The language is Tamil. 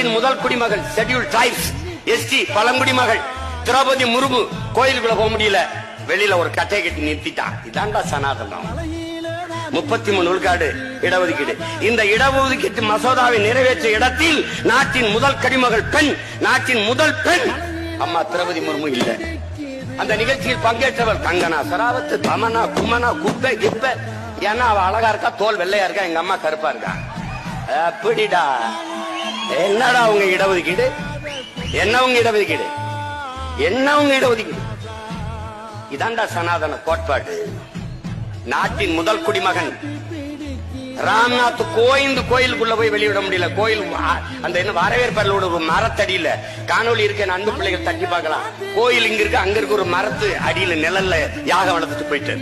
நாட்டின் முதல் குடிமகள் ஷெட்யூல் டிரைப்ஸ் எஸ்டி பழங்குடிமகள் திரௌபதி முர்மு கோயிலுக்குள்ள போக முடியல, வெளியில ஒரு கட்டையை கட்டி நிறுத்திட்டான். இதாண்டா சனாதனம். 33 விழுக்காடு இடஒதுக்கீடு. இந்த இடஒதுக்கீட்டு மசோதாவை நிறைவேற்றிய இடத்தில் நாட்டின் முதல் குடிமகள் பெண், நாட்டின் முதல் பெண் அம்மா திரௌபதி முர்மு இல்ல. அந்த நிகழ்ச்சியில் பங்கேற்றவர் கங்கனா சராவத், தமனா, குமனா, குப்பை கிப்ப. ஏன்னா அவ அழகா இருக்கா, தோல் வெள்ளையா இருக்கா, எங்க அம்மா கருப்பா இருக்கா. அப்படிடா. என்னடா உங்க இடஒதுக்கீடு? என்ன உங்க இடஒதுக்கீடு? என்ன உங்க இடஒதுக்கீடு? இதாண்டா சனாதன கோட்பாடு. நாட்டின் முதல் குடிமகன் ராம்நாத் கோயிந்து கோயிலுக்குள்ள போய் வெளியிட முடியல. கோயில் அந்த என்ன வரவேற்பு ஒரு மரத்தடியில காணொலி இருக்க அன்பு பிள்ளைகள் தட்டி பார்க்கலாம். கோயில் இங்க இருக்கு, அங்க இருக்க ஒரு மரத்து அடியில நிழல்ல யாகம் வளர்த்துட்டு போயிட்டு